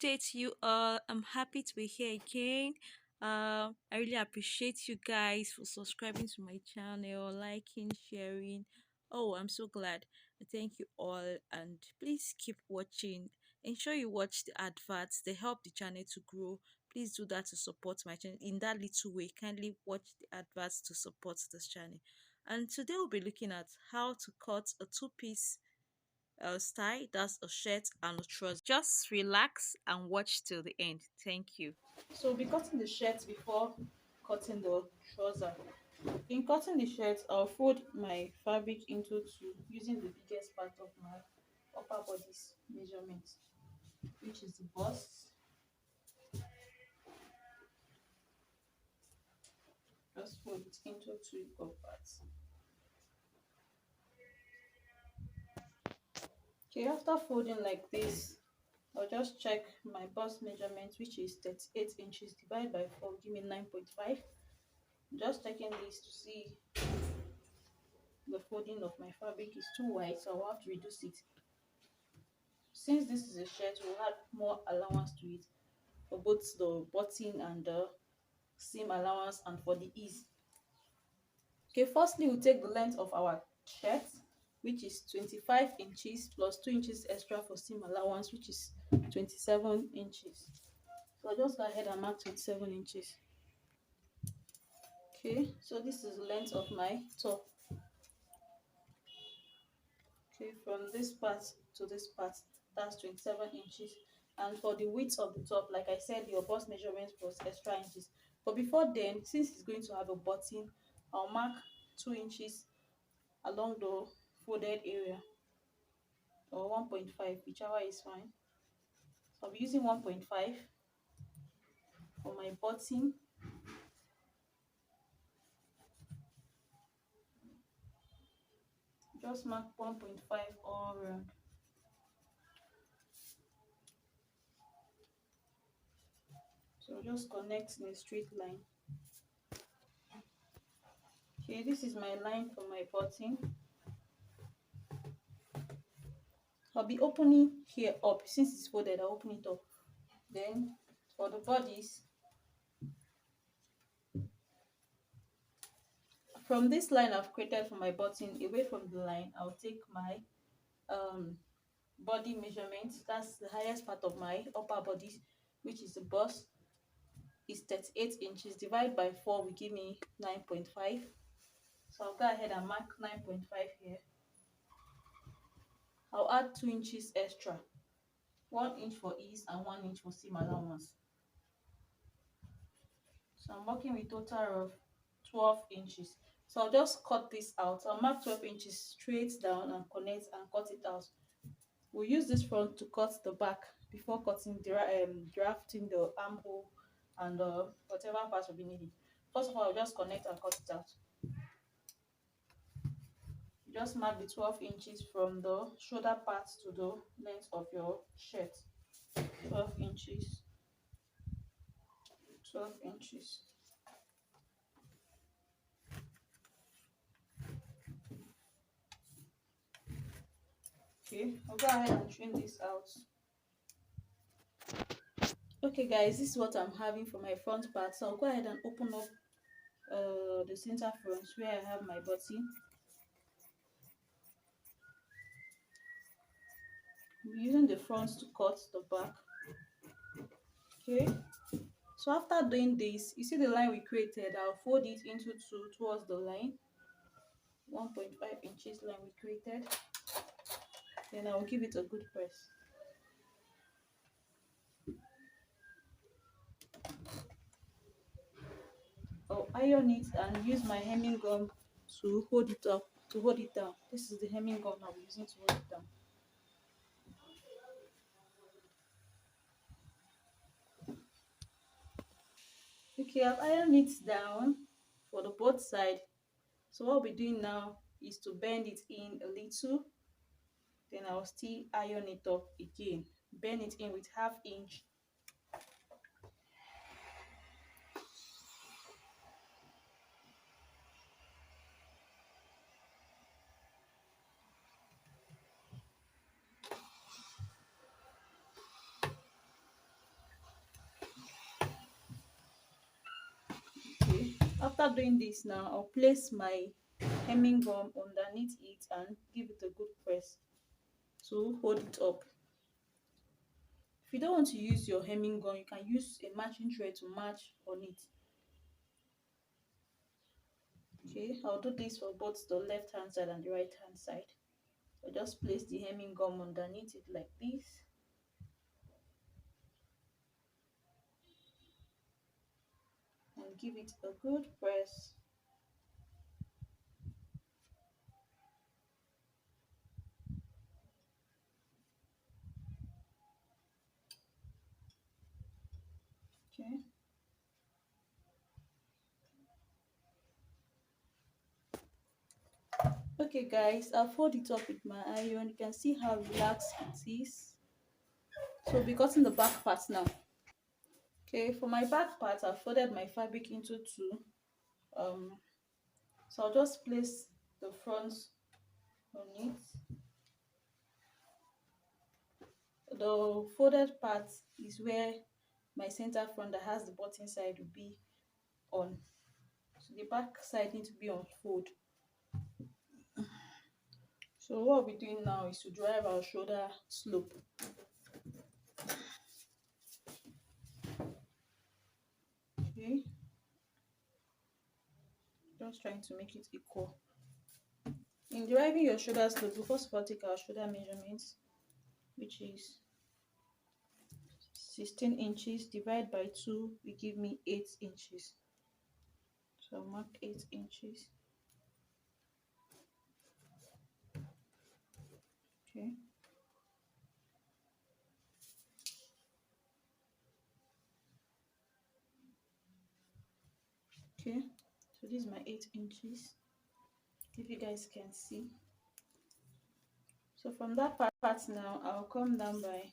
day to you all. I'm happy to be here again. I really appreciate you guys for subscribing to my channel, liking, sharing. Oh, I'm so glad. Thank you all, and please keep watching. Ensure you watch the adverts, they help the channel to grow. Please do that to support my channel in that little way. Kindly watch the adverts to support this channel. And today we'll be looking at how to cut a two-piece style. That's a shirt and a trouser. Just relax and watch till the end. Thank you. So we'll be cutting the shirt before cutting the trouser. In cutting the shirt, I'll fold my fabric into two using the biggest part of my upper body's measurement, which is the bust. Just fold it into two equal parts. Okay, after folding like this, I'll just check my bust measurement, which is 38 inches divided by 4, give me 9.5. Just checking this to see the folding of my fabric is too wide, so I'll have to reduce it. Since this is a shirt, we'll add more allowance to it for both the button and the seam allowance and for the ease. Okay, firstly we'll take the length of our shirt, which is 25 inches plus 2 inches extra for seam allowance, which is 27 inches. So I'll just go ahead and mark 27 inches. Okay, so this is the length of my top. Okay, from this part to this part, that's 27 inches. And for the width of the top, like I said, your bust measurement plus extra inches. But before then, since it's going to have a button, I'll mark 2 inches along the folded area, or 1.5, whichever is fine. So I'll be using 1.5 for my button. Just mark 1.5 all around. So just connect in a straight line. Okay, this is my line for my button. I'll be opening here up. Since it's folded, I'll open it up. Then for the bodies, from this line I've created for my button, away from the line, I'll take my body measurement. That's the highest part of my upper body, which is the bust, is 38 inches. Divided by 4 will give me 9.5. So I'll go ahead and mark 9.5 here. I'll add 2 inches extra, 1 inch for ease and 1 inch for seam allowance. So I'm working with a total of 12 inches. So I'll just cut this out. I'll mark 12 inches straight down and connect and cut it out. We'll use this front to cut the back before cutting, drafting the armhole and whatever parts will be needed. First of all, I'll just connect and cut it out. Just mark the 12 inches from the shoulder part to the length of your shirt. 12 inches. 12 inches. Okay, I'll go ahead and trim this out. Okay guys, this is what I'm having for my front part. So I'll go ahead and open up the center front where I have my button. I'm using the front to cut the back. Okay, so after doing this, you see the line we created, I'll fold it into two towards the line, 1.5 inches line we created. Then I'll give it a good press. I'll iron it and use my hemming gun to hold it up, to hold it down. This is the hemming gun I'll be using to hold it down. Okay, I've ironed it down for the both side. So what we're doing now is to bend it in a little. Then I'll still iron it up again. Bend it in with ½ inch. After doing this now, I'll place my hemming gum underneath it and give it a good press to hold it up. If you don't want to use your hemming gun, you can use a matching thread to match on it. Okay, I'll do this for both the left hand side and the right hand side. So just place the hemming gum underneath it like this. And give it a good press. Okay. Okay guys, I'll fold it up with my iron. You can see how relaxed it is. So we'll be cutting the back part now. Okay, for my back part, I folded my fabric into two. Um, so I'll just place the front on it. The folded part is where my center front that has the button side will be on. So the back side needs to be on fold. So what we're doing now is to drive our shoulder slope. Okay, just trying to make it equal. In driving your shoulder slope, we first of all take our shoulder measurements, which is 16 inches. Divide by 2 will give me 8 inches. So I'll mark 8 inches. Okay. Okay, so this is my 8 inches, if you guys can see. So from that part now, I'll come down by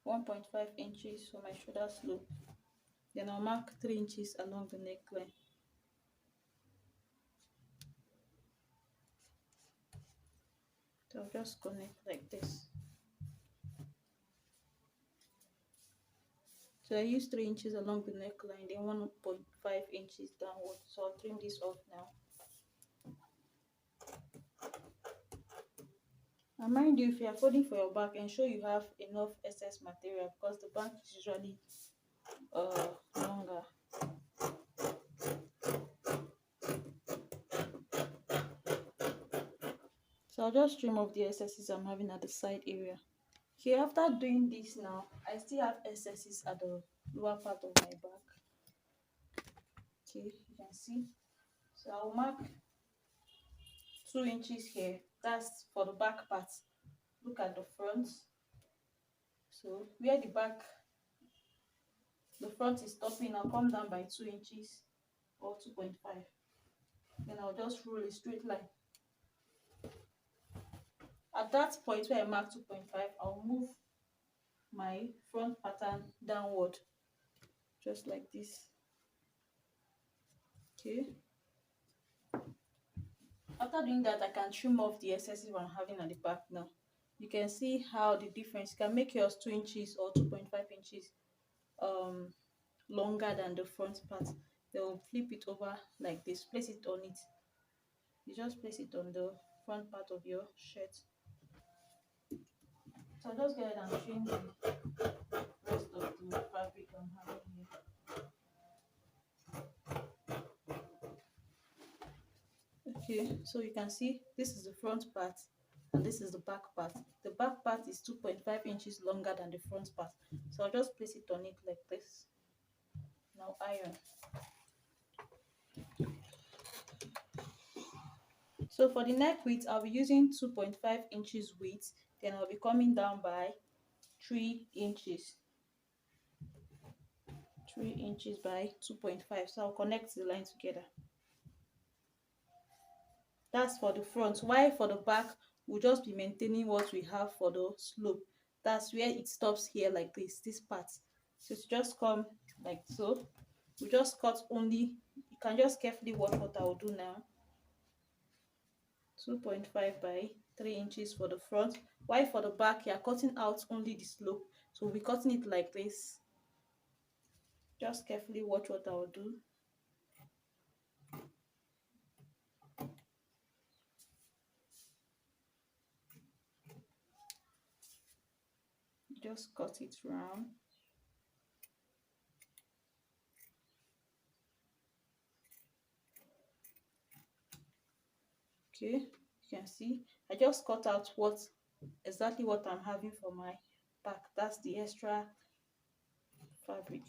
1.5 inches for my shoulder slope. Then I'll mark 3 inches along the neckline. So I'll just connect like this. So I use 3 inches along the neckline, then 1.5 inches downward. So I'll trim this off now. And mind you, if you are folding for your back, ensure you have enough excess material because the back is usually longer. So I'll just trim off the excesses I'm having at the side area. Okay, after doing this now, I still have excesses at the lower part of my back. Okay, you can see. So I'll mark 2 inches here. That's for the back part. Look at the front. So where the front is stopping, I'll come down by 2 inches or 2.5. Then I'll just roll a straight line. At that point where I mark 2.5, I'll move my front pattern downward, just like this. Okay. After doing that, I can trim off the excesses I'm having at the back now. You can see how the difference. You can make yours 2 inches or 2.5 inches longer than the front part. Then flip it over like this. Place it on it. You just place it on the front part of your shirt. So I'll just go ahead and trim the rest of the fabric I'm having here. Okay, so you can see this is the front part and this is the back part. The back part is 2.5 inches longer than the front part. So I'll just place it on it like this. Now iron. So for the neck width, I'll be using 2.5 inches width. Then I'll be coming down by 3 inches. 3 inches by 2.5. So I'll connect the line together. That's for the front. While for the back, we'll just be maintaining what we have for the slope. That's where it stops here like this part. So to just come like so, we just cut only, you can just carefully watch what I will do now. 2.5 by 3 inches for the front. While for the back, you're cutting out only the slope. So we'll be cutting it like this. Just carefully watch what I will do. Just cut it round. Okay, you can see I just cut out what exactly what I'm having for my back. That's the extra fabric.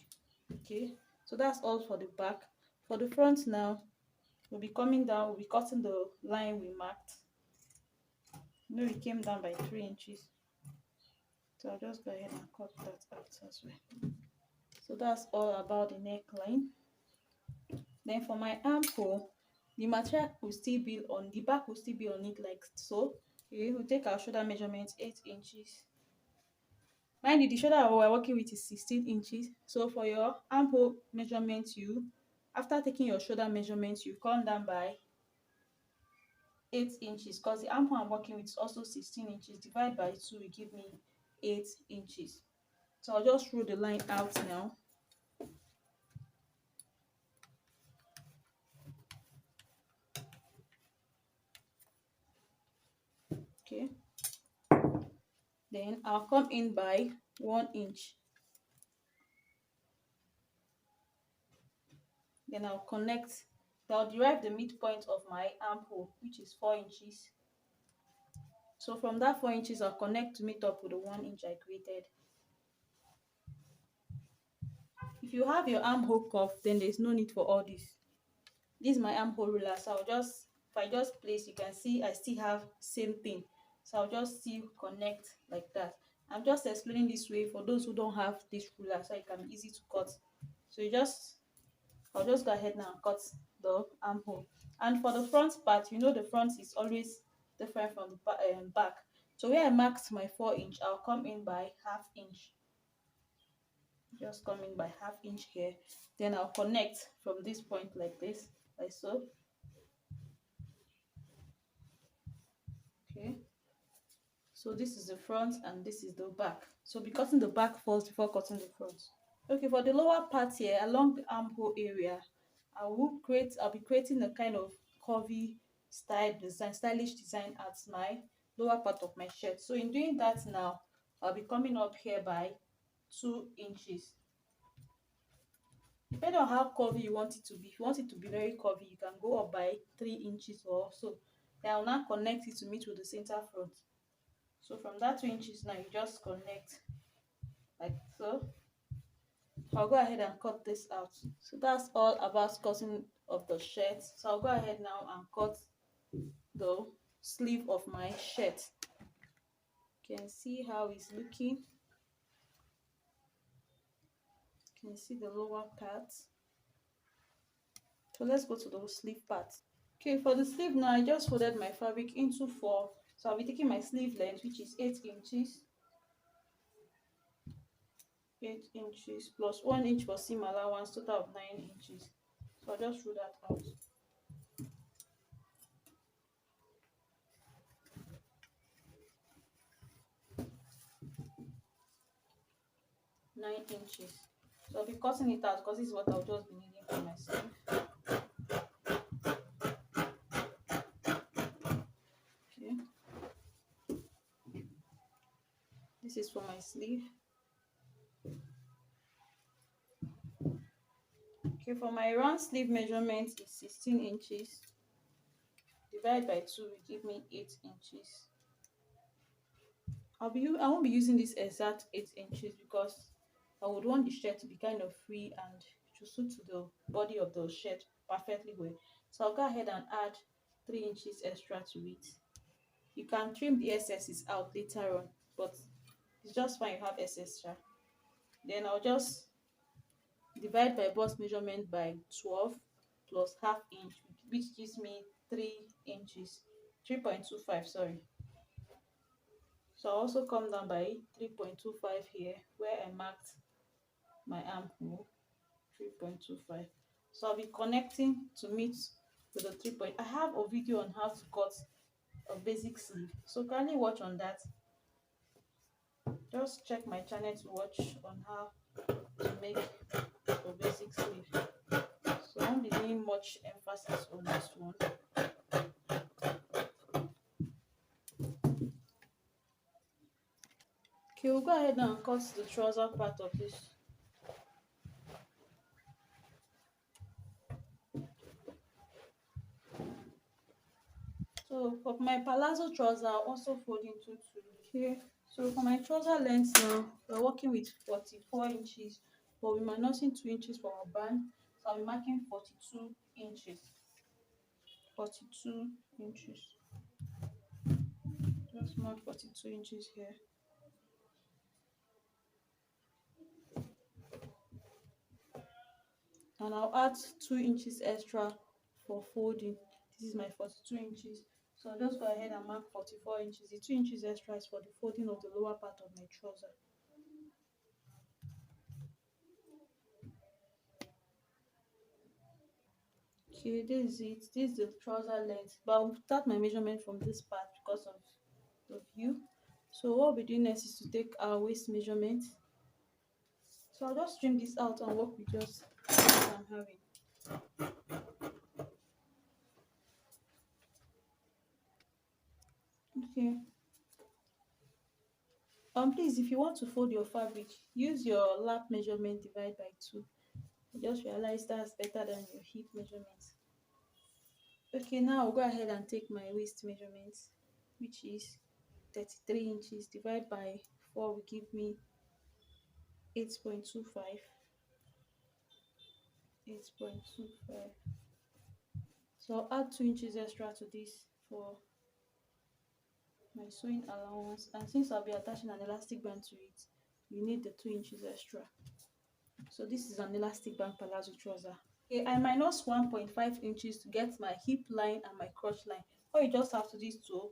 Okay, so that's all for the back. For the front now, we'll be coming down, we'll be cutting the line we marked. You know, we came down by 3 inches, so I'll just go ahead and cut that out as well. So that's all about the neckline. Then for my armhole, the material will still be on the back, will still be on it like so. Okay, we'll take our shoulder measurement 8 inches. Mind you, the shoulder we're working with is 16 inches. So for your armhole measurement, you, after taking your shoulder measurement, you come down by 8 inches, because the armhole I'm working with is also 16 inches. Divide by 2 will give me 8 inches. So I'll just roll the line out now. Okay. Then I'll come in by 1 inch. Then I'll connect, I'll derive the midpoint of my armhole, which is 4 inches. So from that 4 inches, I'll connect to meet up with the 1 inch I created. If you have your armhole cuff, then there's no need for all this. This is my armhole ruler, so I'll just, if I just place, you can see I still have same thing. So I'll just still connect like that. I'm just explaining this way for those who don't have this ruler, so it can be easy to cut. So I'll just go ahead now and cut the armhole. And for the front part, you know the front is always different from the back. So where I marked my 4 inch, I'll come in by half inch. Just come in by half inch here. Then I'll connect from this point like this, like so. Okay. So this is the front and this is the back. So be cutting the back first before cutting the front. Okay, for the lower part here, along the armhole area, I'll be creating a kind of curvy stylish design at my lower part of my shirt. So in doing that now, I'll be coming up here by 2 inches. Depending on how curvy you want it to be. If you want it to be very curvy, you can go up by 3 inches or so. Then I'll now connect it to meet with the center front. So from that 2 inches now, you just connect like so. I'll go ahead and cut this out. So that's all about cutting of the shirt. So I'll go ahead now and cut the sleeve of my shirt. You can see how it's looking. You can see the lower part. So let's go to the sleeve part. Okay, for the sleeve now, I just folded my fabric into 4. So I'll be taking my sleeve length, which is 8 inches. 8 inches plus 1 inch for seam allowance, total of 9 inches. So I'll just roll that out. 9 inches. So I'll be cutting it out because this is what I'll just be needing for my sleeve. Okay. This is for my sleeve. Okay, for my round sleeve measurement is 16 inches. Divide by 2 will give me 8 inches. I won't be using this exact 8 inches because I would want the shirt to be kind of free and to suit to the body of the shirt perfectly well. So I'll go ahead and add 3 inches extra to it. You can trim the excesses out later on, but it's just fine you have excess. Then I'll just divide by bust measurement by 12 plus half inch, which gives me 3 inches, 3.25, sorry. So I'll also come down by 3.25 here where I marked my armhole, 3.25. So I'll be connecting to meet with the 3 point. I have a video on how to cut a basic sleeve, so kindly watch on that. Just check my channel to watch on how to make for basic sleeve. So I won't be doing much emphasis on this one. Okay, we'll go ahead and cut the trouser part of this. So for my palazzo trouser, I'll also fold into two. Okay, so for my trouser length now, we're working with 44 inches, but we're minusing 2 inches for our band. So I'll be marking 42 inches. 42 inches. Just mark 42 inches here. And I'll add 2 inches extra for folding. This is my 42 inches. So I'll just go ahead and mark 44 inches. The 2 inches extra is for the folding of the lower part of my trouser. Okay, this is it. This is the trouser length. But I'll start my measurement from this part because of the view. So what we'll be doing next is to take our waist measurement. So I'll just trim this out and work with just what I'm having. Okay. Please, if you want to fold your fabric, use your lap measurement divide by 2. I just realized that's better than your hip measurement. Okay, now I'll go ahead and take my waist measurement, which is 33 inches. Divide by 4 will give me 8.25. 8.25. So I'll add 2 inches extra to this for my sewing allowance, and since I'll be attaching an elastic band to it, you need the 2 inches extra. So this is an elastic band palazzo trouser. Okay, I minus 1.5 inches to get my hip line and my crotch line. All you just have to do is to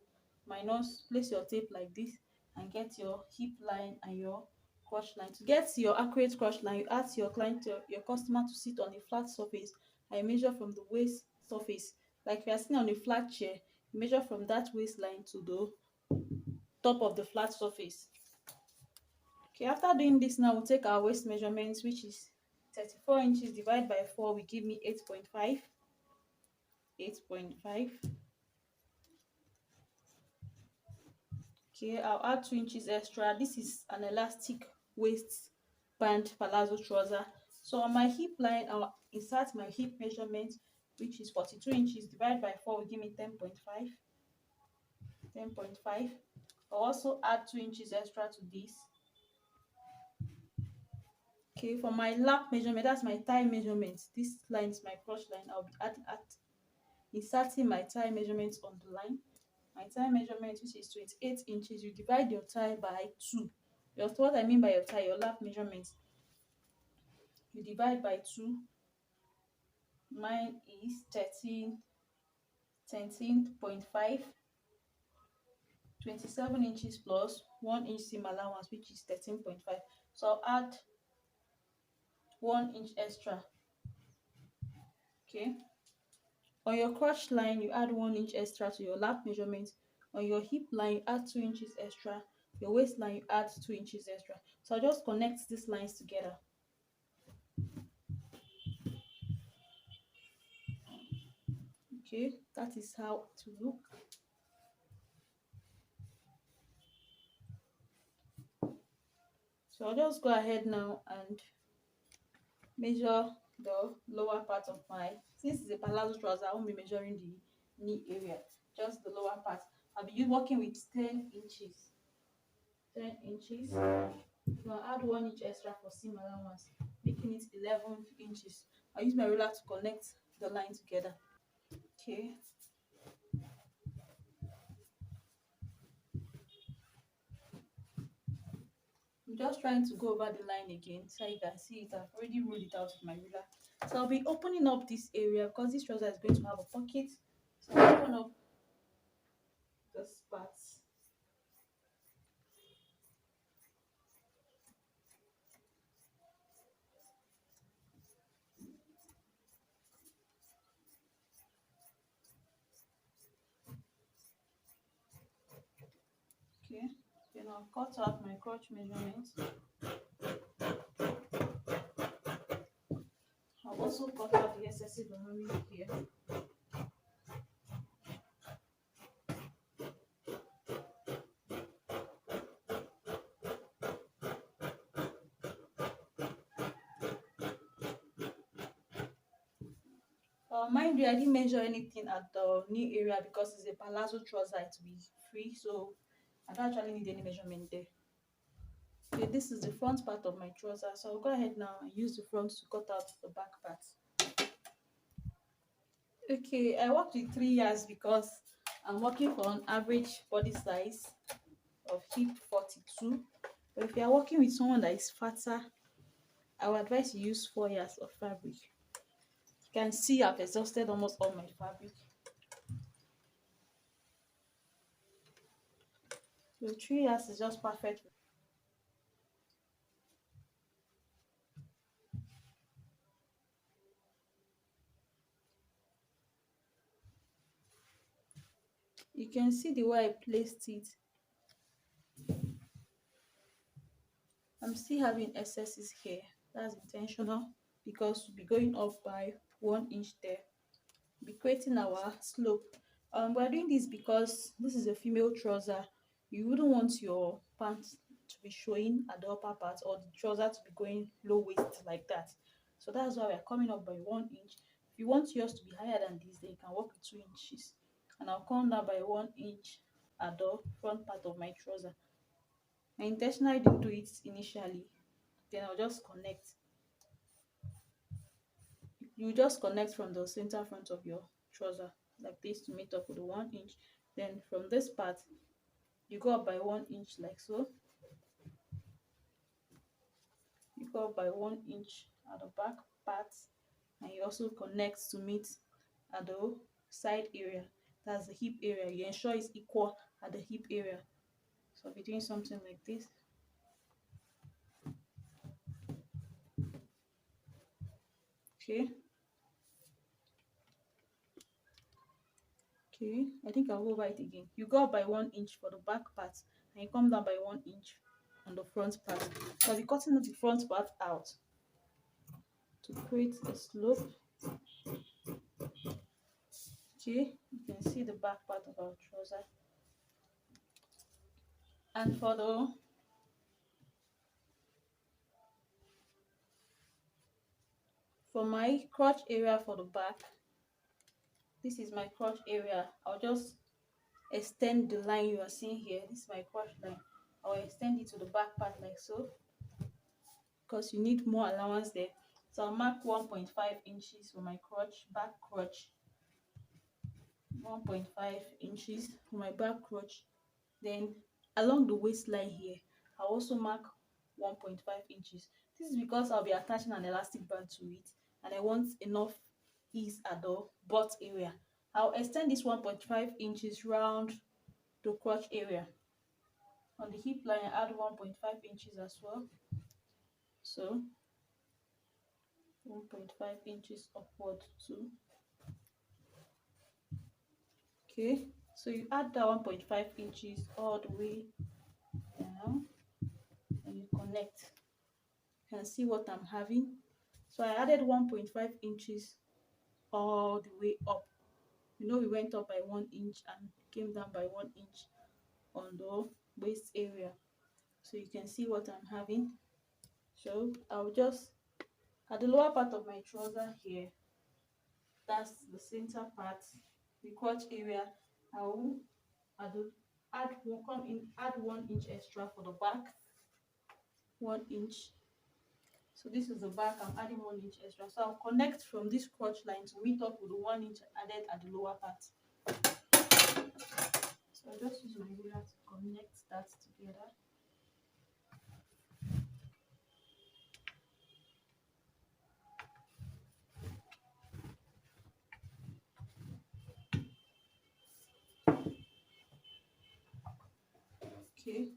place your tape like this and get your hip line and your crotch line. To get your accurate crotch line, you ask your client, your customer, to sit on a flat surface. I measure from the waist surface. Like if you are sitting on a flat chair, you measure from that waistline to the top of the flat surface. Okay, after doing this now, we'll take our waist measurements, which is 34 inches divided by 4 will give me 8.5. 8.5. Okay, I'll add 2 inches extra. This is an elastic waist band palazzo trouser. So on my hip line, I'll insert my hip measurement, which is 42 inches divided by 4 will give me 10.5. 10.5. I'll also add 2 inches extra to this. Okay, for my lap measurement, that's my thigh measurement. This line is my crotch line. I'll be inserting my thigh measurement on the line. My thigh measurement, which is 28 inches, you divide your thigh by 2. What I mean by your thigh, your lap measurement, you divide by 2. Mine is 13.5. 27 inches plus 1 inch seam allowance, which is 13.5. So I'll add 1 inch extra. Okay. On your crotch line, you add 1 inch extra to your lap measurement. On your hip line, you add 2 inches extra. Your waistline, you add 2 inches extra. So I'll just connect these lines together. Okay, that is how it will look. So I'll just go ahead now and measure the lower part of since it's a palazzo trouser, I won't be measuring the knee area, just the lower part. I'll be working with 10 inches. 10 inches. So I'll add 1 inch extra for seam allowance, making it 11 inches. I'll use my ruler to connect the line together. Okay. I'm just trying to go over the line again so you can see it. I've already ruled it out with my ruler. So I'll be opening up this area because this trouser is going to have a pocket. So I'll open up this part. Okay, then I'll cut out my crotch measurement. I'll also cut out the excessive memory here. Mind you, I didn't measure anything at the knee area because it's a palazzo trouser, it will be free, so I don't actually need any measurement there. Okay, this is the front part of my trouser, so I'll go ahead now and use the front to cut out the back part. Okay, I worked with 3 years because I'm working for an average body size of hip 42. But if you are working with someone that is fatter, I would advise you use 4 years of fabric. You can see I've exhausted almost all my fabric. So 3 years is just perfect. You can see the way I placed it. I'm still having excesses here. That's intentional because we'll be going up by 1 inch there. Be creating our slope. We're doing this because this is a female trouser. You wouldn't want your pants to be showing at the upper part or the trouser to be going low waist like that. So that's why we're coming up by 1 inch. If you want yours to be higher than this, then you can work with 2 inches. And I'll come down by 1 inch at the front part of my trouser. I intentionally didn't do it initially. Then I'll just connect. You just connect from the center front of your trouser like this to meet up with the 1 inch. Then from this part, you go up by 1 inch like so. You go up by 1 inch at the back part, and you also connect to meet at the side area. That's the hip area. You ensure it's equal at the hip area. So I'll be doing something like this. Okay. Okay, I think I'll go over it again. You go up by 1 inch for the back part, and you come down by 1 inch on the front part. So I'll be cutting the front part out to create a slope. Okay, you can see the back part of our trouser. And for my crotch area for the back, this is my crotch area. I'll just extend the line you are seeing here. This is my crotch line. I'll extend it to the back part like so, because you need more allowance there. So I'll mark 1.5 inches for my crotch, back crotch. 1.5 inches for my back crotch. Then along the waistline here, I'll also mark 1.5 inches. This is because I'll be attaching an elastic band to it, and I want enough ease at the butt area. I'll extend this 1.5 inches round the crotch area. On the hip line, I add 1.5 inches as well. So 1.5 inches upward too. Okay, so you add that 1.5 inches all the way down, and you connect. You can see what I'm having. So I added 1.5 inches all the way up. You know, we went up by 1 inch and came down by 1 inch on the waist area. So you can see what I'm having. So I'll just, at the lower part of my trouser here, that's the center part, the crotch area, I will add 1 inch extra for the back. 1 inch. So this is the back. I'm adding 1 inch extra. So I'll connect from this crotch line to meet up with the 1 inch added at the lower part. So I'll just use my ruler to connect that together. Okay.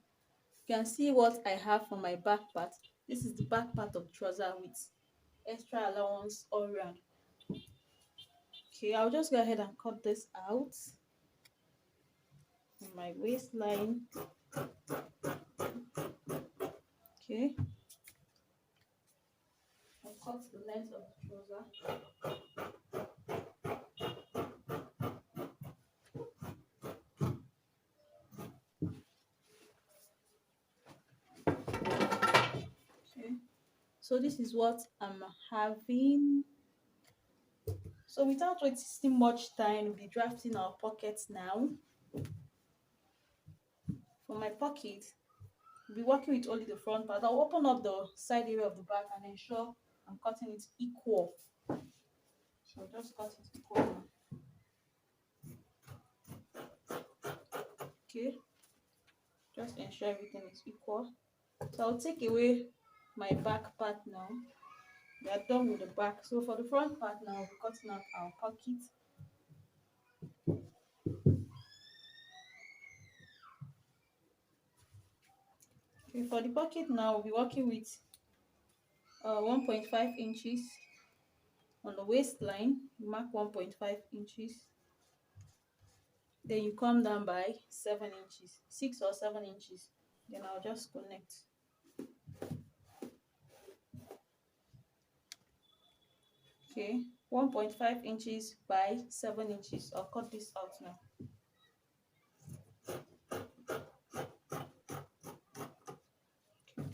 You can see what I have for my back part. This is the back part of the trouser with extra allowance all around. Okay, I'll just go ahead and cut this out from my waistline. Okay, I'll cut the length of the trouser. Okay. So this is what I'm having. So without wasting much time, we'll be drafting our pockets now. For my pocket, we'll be working with only the front part. I'll open up the side area of the back and ensure I'm cutting it equal. So just cut it equal now. Okay, just ensure everything is equal. So I'll take away my back part now. We are done with the back. So for the front part now, we're cutting out our pocket. Okay, for the pocket now, we'll be working with 1.5 inches on the waistline. You mark 1.5 inches. Then you come down by 7 inches, 6 or 7 inches. Then I'll just connect. Okay, 1.5 inches by 7 inches. I'll cut this out now.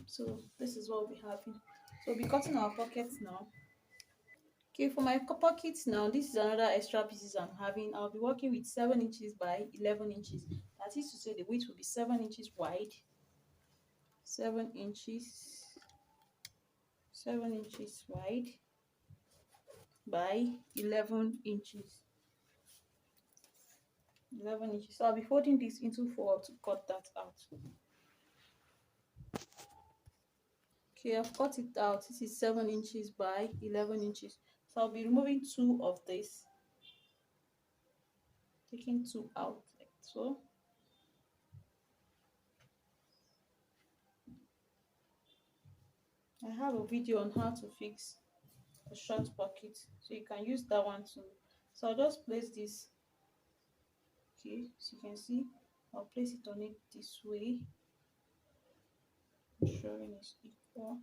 So this is what we'll be having. So we'll be cutting our pockets now. Okay, for my pockets now, this is another extra pieces I'm having. I'll be working with 7 inches by 11 inches. That is to say the width will be 7 inches wide, 7 inches, 7 inches wide by 11 inches. 11 inches. So I'll be folding this into 4 to cut that out. Okay, I've cut it out. This is 7 inches by 11 inches. So I'll be removing 2 of this, taking 2 out like so. I have a video on how to fix a short pocket, so you can use that one too. So I'll just place this. Okay, so you can see I'll place it on it this way, ensuring it's equal.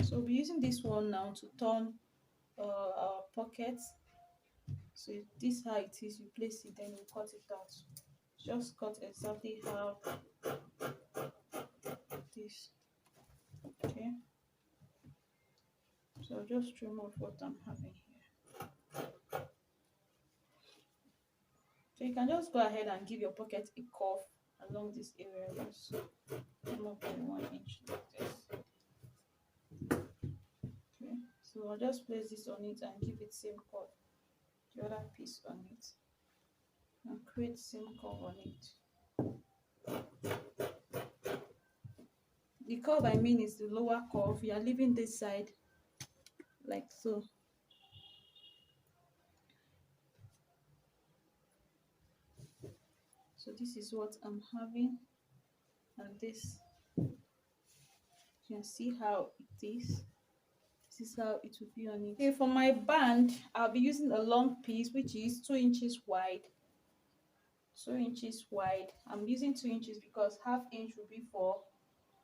So we'll be using this one now to turn our pockets. So this is how it is. You place it, then you cut it out. Just cut exactly how this. Okay, so just remove what I'm having here. So you can just go ahead and give your pocket a curve along this area. Just remove the 1 inch like this. Okay, so I'll just place this on it and give it same curve. The other piece on it and create same curve on it. The curve I mean is the lower curve. You are leaving this side like so. So this is what I'm having, and this, you can see how it is. This is how it will be on it. Okay, for my band, I'll be using a long piece which is 2 inches wide. 2 inches wide. I'm using 2 inches because half inch will be for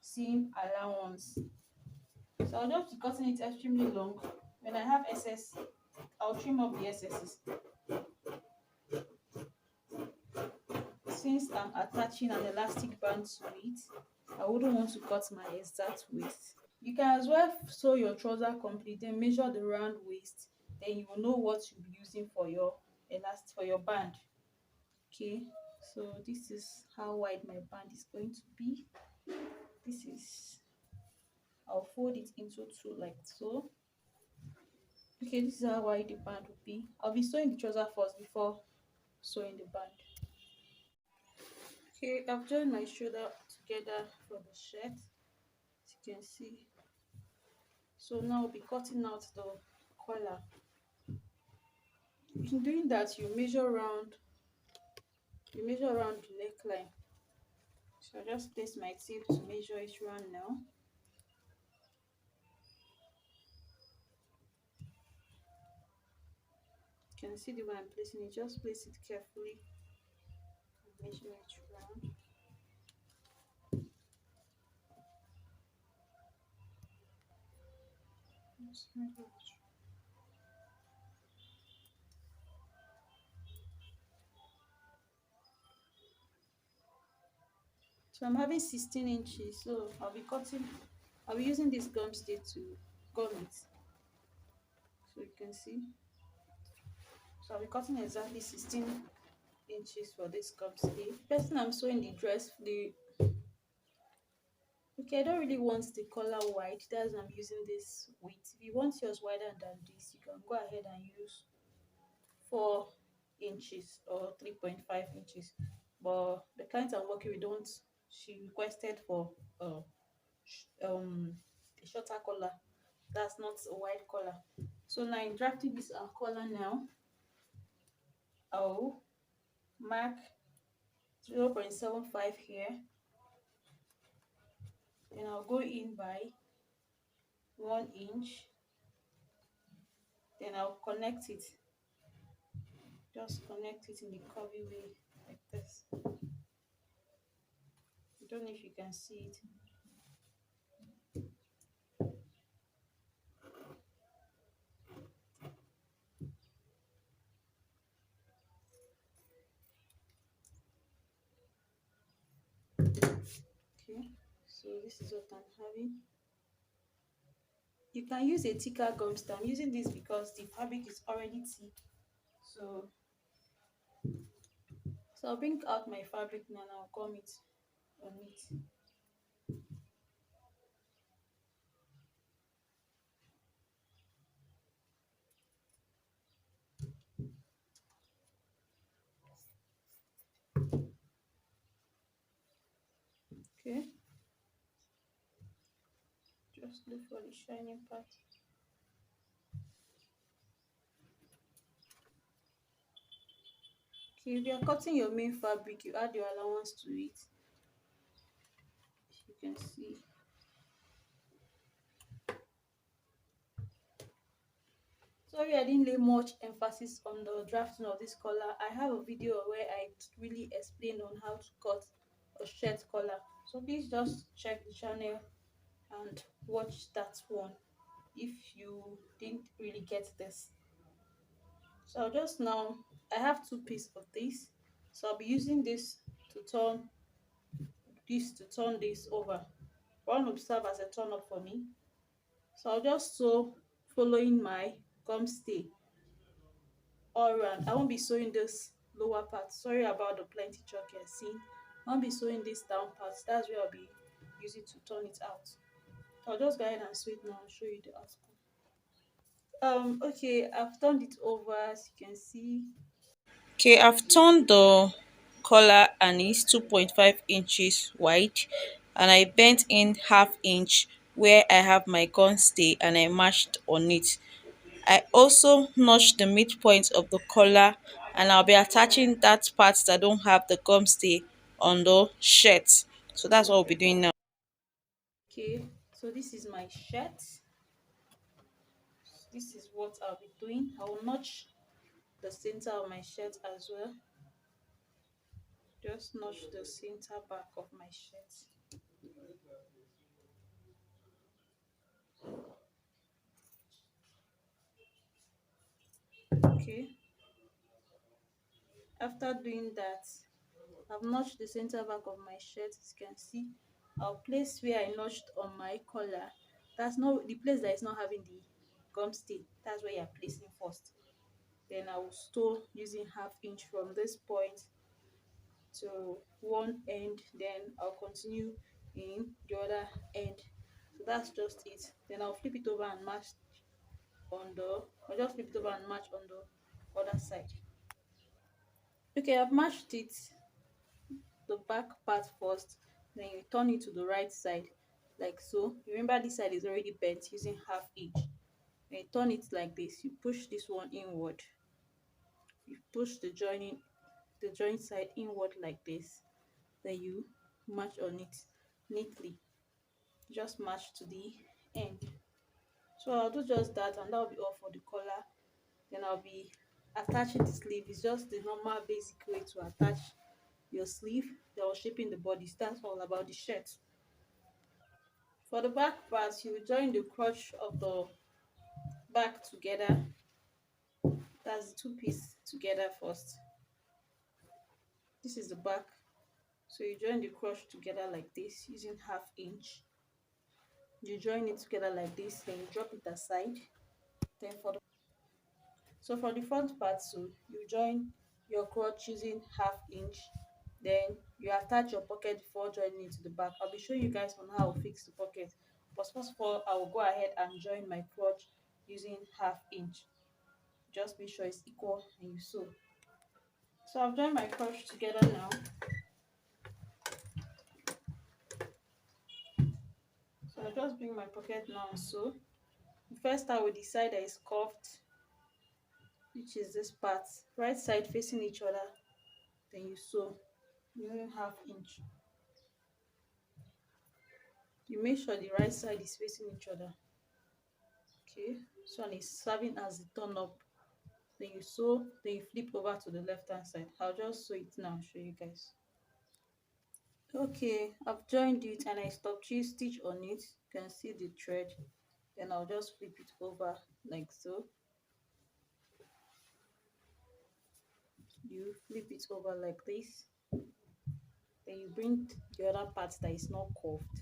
seam allowance. So I'll just be cutting it extremely long. When I have excess, I'll trim up the excesses. Since I'm attaching an elastic band to it, I wouldn't want to cut my exact waist. You can as well sew your trouser complete, then measure the round waist, then you will know what you'll be using for your band. Okay, so this is how wide my band is going to be. This is, I'll fold it into 2 like so. Okay, this is how wide the band will be. I'll be sewing the trouser first before sewing the band. Okay, I've joined my shoulder together for the shirt, as you can see. So now I'll be cutting out the collar. In doing that, you measure around the neckline. So I just place my tape to measure it round now. You can see the way I'm placing it. Just place it carefully and measure it round. So I'm having 16 inches. So I'll be using this gum stick to gum it. So you can see. So I'll be cutting exactly 16 inches for this gum stick. Person I'm sewing the dress, the okay, I don't really want the color white. That's why I'm using this width. If you want yours wider than this, you can go ahead and use 4 inches or 3.5 inches. But the client I'm working with don't. She requested for uh a shorter collar. That's not a wide collar. So now in drafting this collar now, I'll mark 0.75 here. Then I'll go in by 1 inch. Then I'll connect it. Just connect it in the curvy way like this. I don't know if you can see it. Okay, so this is what I'm having. You can use a thicker gum stem. I'm using this because the fabric is already thick. So, so I'll bring out my fabric now and I'll gum it on it. Okay, just look for the shiny part. Okay, if you're cutting your main fabric, you add your allowance to it. You can see. Sorry, I didn't lay much emphasis on the drafting of this collar. I have a video where I really explained on how to cut a shirt collar. So please just check the channel and watch that one if you didn't really get this. So I'll just now, I have two pieces of this. So I'll be using this to turn this over. One will serve as a turn up for me. So I'll just sew following my gum stay all round. I won't be sewing this lower part. Sorry about the plenty chalk you're seeing. I won't be sewing this down part. That's where I'll be using to turn it out. So I'll just go ahead and sew it now and show you the outcome. Okay, I've turned it over as you can see. Okay, I've turned the collar and it's 2.5 inches wide, and I bent in half inch where I have my gun stay and I matched on it. I also notched the midpoint of the collar, and I'll be attaching that part that don't have the gum stay on the shirt. So that's what we'll be doing now. Okay, so this is my shirt. This is what I'll be doing. I will notch the center of my shirt as well. Just notch the center back of my shirt. Okay, after doing that, I've notched the center back of my shirt. As you can see, I'll place where I notched on my collar. That's not the place that is not having the gum stay. That's where you're placing first. Then I will sew using half inch from this point to one end. Then I'll continue in the other end. So that's just it. Then I'll flip it over and match on the. I'll just flip it over and match on the other side. Okay, I've matched it the back part first, then you turn it to the right side like so. Remember this side is already bent using half inch. When you turn it like this, you push this one inward. You push the joint side inward like this. Then you match on it neatly. Just match to the end. So I'll do just that and that'll be all for the collar. Then I'll be attaching the sleeve. It's just the normal basic way to attach your sleeve. That was shaping the body. That's all about the shirt. For the back part, you join the crotch of the back together. That's the two piece together first. This is the back. So you join the crotch together like this using half inch. You join it together like this, then you drop it aside. Then for the front part, so you join your crotch using half inch. Then you attach your pocket before joining it to the back. I'll be showing you guys on how to fix the pocket. But first of all, I will go ahead and join my crotch using half inch. Just make sure it's equal and you sew. So I've joined my crotch together now. So I just bring my pocket now and sew. You first start with the side that is curved, which is this part, right side facing each other. Then you sew using half inch. You make sure the right side is facing each other. Okay, this one is serving as the turn up. Then you sew, then you flip over to the left hand side. I'll just sew it now and show you guys. Okay, I've joined it and I stop stitch on it. You can see the thread. Then I'll just flip it over like so. You flip it over like this. Then you bring the other part that is not curved.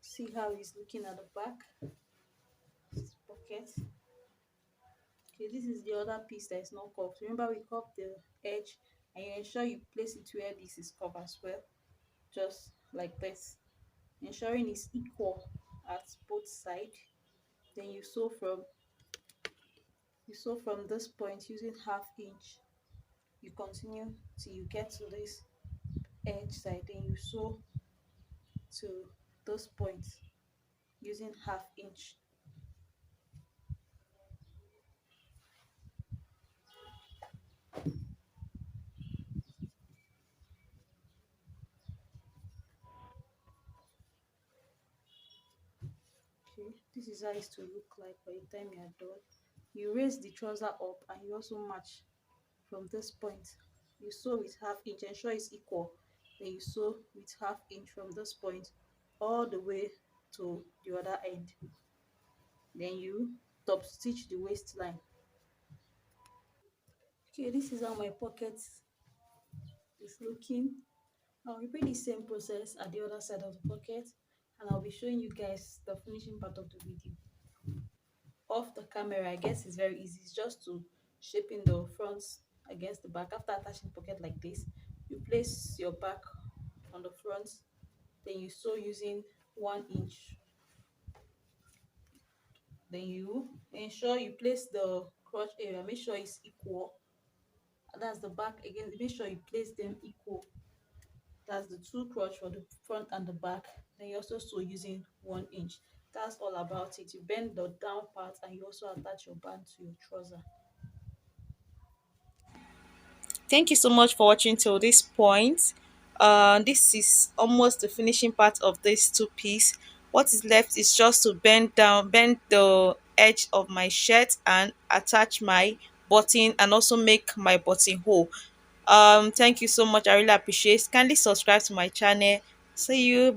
See how it's looking at the back. This pocket. Okay, this is the other piece that is not curved. Remember, we curved the edge, and you ensure you place it where this is curved as well, just like this, ensuring it's equal at both sides. Then you sew from this point using half inch. You continue till you get to this edge side. Then you sew to those points using half inch. Okay, this is how it's to look like by the time you are done. You raise the trouser up and you also match from this point. You sew with half inch, ensure it's equal. Then you sew with half inch from this point all the way to the other end. Then you top stitch the waistline. Okay, this is how my pocket is looking. I'll repeat the same process at the other side of the pocket, and I'll be showing you guys the finishing part of the video. Off the camera, I guess it's very easy. It's just to shaping the front against the back. After attaching pocket like this, you place your back on the front, then you sew using 1 inch. Then you ensure you place the crotch area, make sure it's equal. That's the back again, make sure you place them equal. That's the two crotch for the front and the back. Then you also sew using 1 inch. That's all about it. You bend the down part and you also attach your band to your trouser. Thank you so much for watching till this point. This is almost the finishing part of this two piece. What is left is just to bend the edge of my shirt and attach my button and also make my button hole. Thank you so much. I really appreciate. Kindly subscribe to my channel. See you. Bye.